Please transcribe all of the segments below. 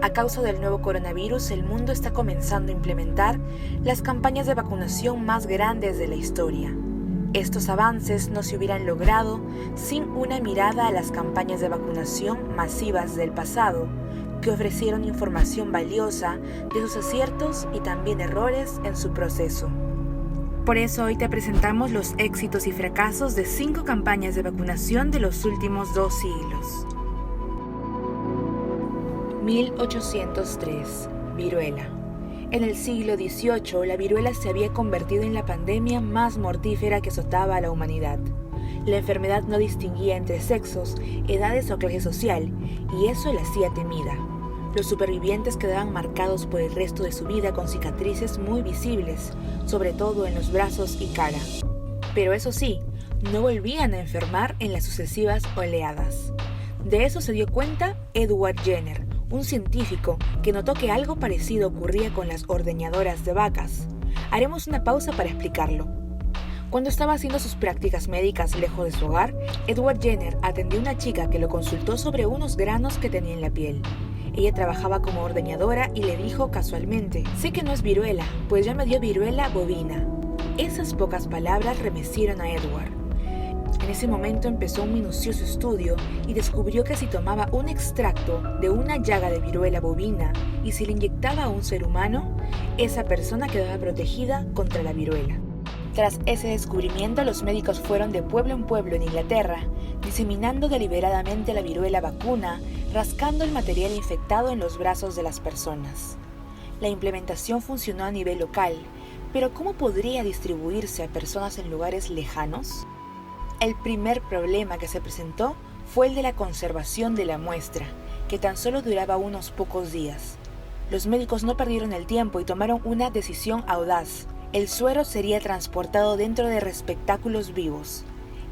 A causa del nuevo coronavirus, el mundo está comenzando a implementar las campañas de vacunación más grandes de la historia. Estos avances no se hubieran logrado sin una mirada a las campañas de vacunación masivas del pasado, que ofrecieron información valiosa de sus aciertos y también errores en su proceso. Por eso hoy te presentamos los éxitos y fracasos de 5 campañas de vacunación de los últimos 2 siglos. 1803. Viruela. En el siglo XVIII, la viruela se había convertido en la pandemia más mortífera que azotaba a la humanidad. La enfermedad no distinguía entre sexos, edades o clase social, y eso la hacía temida. Los supervivientes quedaban marcados por el resto de su vida con cicatrices muy visibles, sobre todo en los brazos y cara. Pero eso sí, no volvían a enfermar en las sucesivas oleadas. De eso se dio cuenta Edward Jenner, un científico que notó que algo parecido ocurría con las ordeñadoras de vacas. Haremos una pausa para explicarlo. Cuando estaba haciendo sus prácticas médicas lejos de su hogar, Edward Jenner atendió a una chica que lo consultó sobre unos granos que tenía en la piel. Ella trabajaba como ordeñadora y le dijo casualmente: «Sé que no es viruela, pues ya me dio viruela bovina». Esas pocas palabras remecieron a Edward. En ese momento empezó un minucioso estudio y descubrió que si tomaba un extracto de una llaga de viruela bovina y se le inyectaba a un ser humano, esa persona quedaba protegida contra la viruela. Tras ese descubrimiento, los médicos fueron de pueblo en pueblo en Inglaterra, diseminando deliberadamente la viruela vacuna, rascando el material infectado en los brazos de las personas. La implementación funcionó a nivel local, pero ¿cómo podría distribuirse a personas en lugares lejanos? El primer problema que se presentó fue el de la conservación de la muestra, que tan solo duraba unos pocos días. Los médicos no perdieron el tiempo y tomaron una decisión audaz. El suero sería transportado dentro de receptáculos vivos,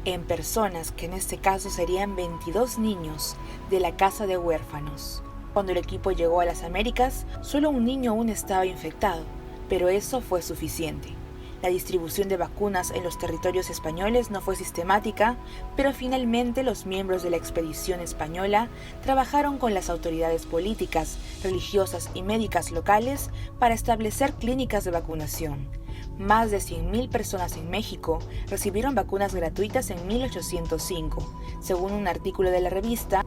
en personas que en este caso serían 22 niños de la casa de huérfanos. Cuando el equipo llegó a las Américas, solo un niño aún estaba infectado, pero eso fue suficiente. La distribución de vacunas en los territorios españoles no fue sistemática, pero finalmente los miembros de la expedición española trabajaron con las autoridades políticas, religiosas y médicas locales para establecer clínicas de vacunación. Más de 100.000 personas en México recibieron vacunas gratuitas en 1805, según un artículo de la revista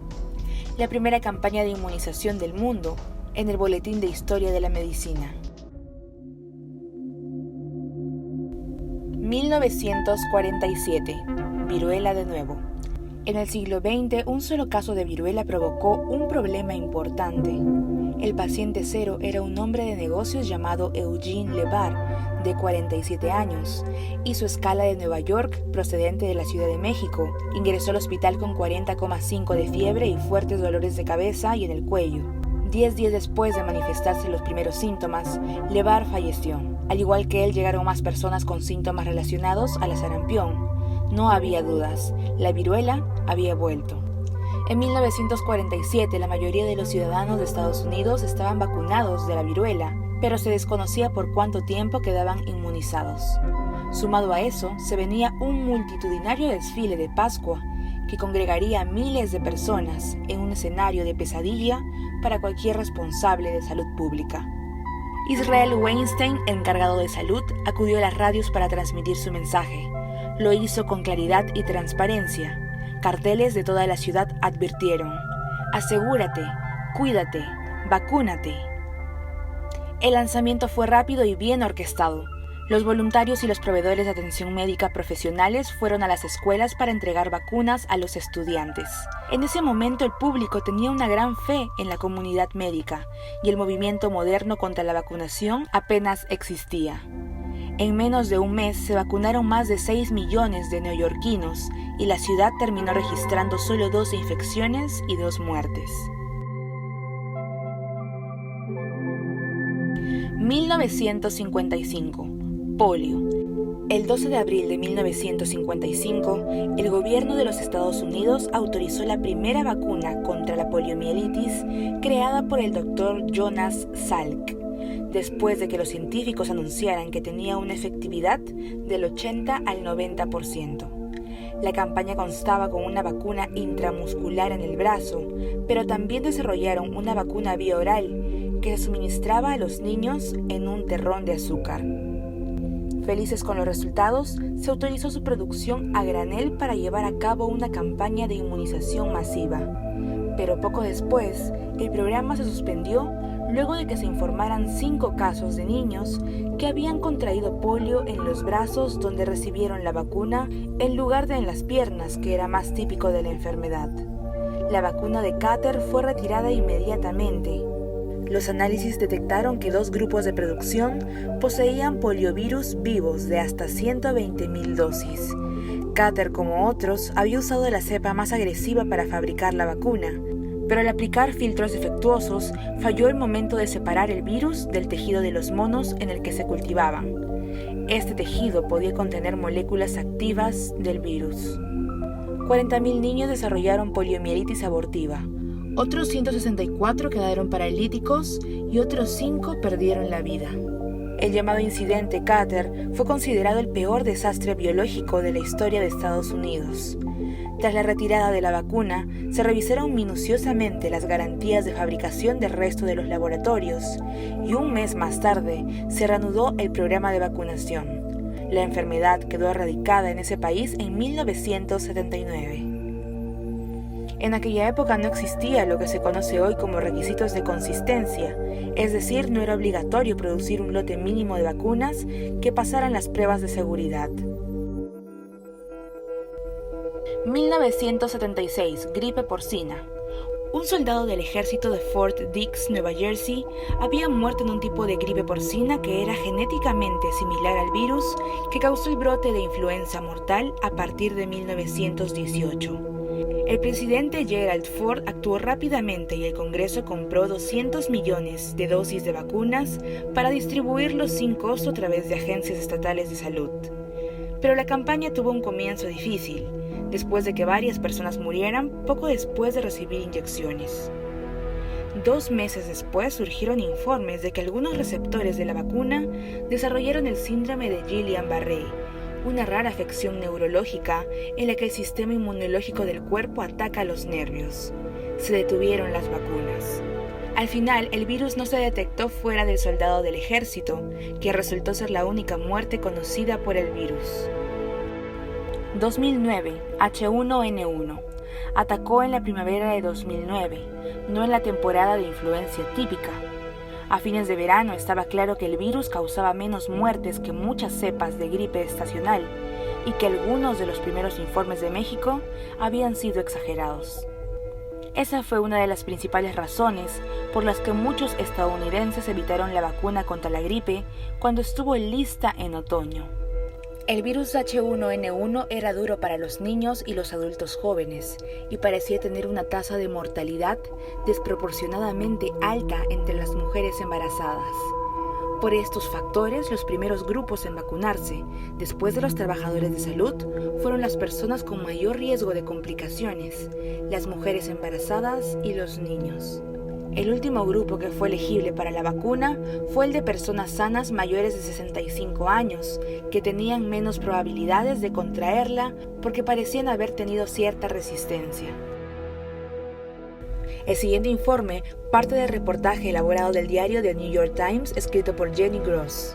La primera campaña de inmunización del mundo, en el Boletín de Historia de la Medicina. 1947. Viruela de nuevo. En el siglo XX, un solo caso de viruela provocó un problema importante. El paciente cero era un hombre de negocios llamado Eugene Lebar, de 47 años. Hizo escala de Nueva York, procedente de la Ciudad de México. Ingresó al hospital con 40,5 de fiebre y fuertes dolores de cabeza y en el cuello. 10 días después de manifestarse los primeros síntomas, Lebar falleció. Al igual que él, llegaron más personas con síntomas relacionados a la sarampión. No había dudas, la viruela había vuelto. En 1947, la mayoría de los ciudadanos de Estados Unidos estaban vacunados de la viruela, pero se desconocía por cuánto tiempo quedaban inmunizados. Sumado a eso, se venía un multitudinario desfile de Pascua que congregaría a miles de personas en un escenario de pesadilla para cualquier responsable de salud pública. Israel Weinstein, encargado de salud, acudió a las radios para transmitir su mensaje. Lo hizo con claridad y transparencia. Carteles de toda la ciudad advirtieron: asegúrate, cuídate, vacúnate. El lanzamiento fue rápido y bien orquestado. Los voluntarios y los proveedores de atención médica profesionales fueron a las escuelas para entregar vacunas a los estudiantes. En ese momento el público tenía una gran fe en la comunidad médica y el movimiento moderno contra la vacunación apenas existía. En menos de un mes se vacunaron más de 6 millones de neoyorquinos y la ciudad terminó registrando solo 12 infecciones y 2 muertes. 1955. Polio. El 12 de abril de 1955, el gobierno de los Estados Unidos autorizó la primera vacuna contra la poliomielitis creada por el Dr. Jonas Salk, después de que los científicos anunciaran que tenía una efectividad del 80 al 90%. La campaña constaba con una vacuna intramuscular en el brazo, pero también desarrollaron una vacuna vía oral que se suministraba a los niños en un terrón de azúcar. Felices con los resultados, se autorizó su producción a granel para llevar a cabo una campaña de inmunización masiva. Pero poco después, el programa se suspendió luego de que se informaran 5 casos de niños que habían contraído polio en los brazos donde recibieron la vacuna en lugar de en las piernas, que era más típico de la enfermedad. La vacuna de Kater fue retirada inmediatamente. Los análisis detectaron que 2 grupos de producción poseían poliovirus vivos de hasta 120.000 dosis. Kater, como otros, había usado la cepa más agresiva para fabricar la vacuna, pero al aplicar filtros defectuosos, falló el momento de separar el virus del tejido de los monos en el que se cultivaban. Este tejido podía contener moléculas activas del virus. 40.000 niños desarrollaron poliomielitis abortiva. Otros 164 quedaron paralíticos y otros 5 perdieron la vida. El llamado incidente Kater fue considerado el peor desastre biológico de la historia de Estados Unidos. Tras la retirada de la vacuna, se revisaron minuciosamente las garantías de fabricación del resto de los laboratorios y un mes más tarde se reanudó el programa de vacunación. La enfermedad quedó erradicada en ese país en 1979. En aquella época no existía lo que se conoce hoy como requisitos de consistencia, es decir, no era obligatorio producir un lote mínimo de vacunas que pasaran las pruebas de seguridad. 1976, gripe porcina. Un soldado del ejército de Fort Dix, Nueva Jersey, había muerto en un tipo de gripe porcina que era genéticamente similar al virus que causó el brote de influenza mortal a partir de 1918. El presidente Gerald Ford actuó rápidamente y el Congreso compró 200 millones de dosis de vacunas para distribuirlos sin costo a través de agencias estatales de salud. Pero la campaña tuvo un comienzo difícil, después de que varias personas murieran poco después de recibir inyecciones. 2 meses después surgieron informes de que algunos receptores de la vacuna desarrollaron el síndrome de Guillain-Barré, una rara afección neurológica en la que el sistema inmunológico del cuerpo ataca a los nervios. Se detuvieron las vacunas. Al final, el virus no se detectó fuera del soldado del ejército, que resultó ser la única muerte conocida por el virus. 2009, H1N1. Atacó en la primavera de 2009, no en la temporada de influencia típica. A fines de verano estaba claro que el virus causaba menos muertes que muchas cepas de gripe estacional y que algunos de los primeros informes de México habían sido exagerados. Esa fue una de las principales razones por las que muchos estadounidenses evitaron la vacuna contra la gripe cuando estuvo lista en otoño. El virus H1N1 era duro para los niños y los adultos jóvenes y parecía tener una tasa de mortalidad desproporcionadamente alta entre las mujeres embarazadas. Por estos factores, los primeros grupos en vacunarse, después de los trabajadores de salud, fueron las personas con mayor riesgo de complicaciones, las mujeres embarazadas y los niños. El último grupo que fue elegible para la vacuna fue el de personas sanas mayores de 65 años, que tenían menos probabilidades de contraerla porque parecían haber tenido cierta resistencia. El siguiente informe parte del reportaje elaborado del diario The New York Times escrito por Jenny Gross.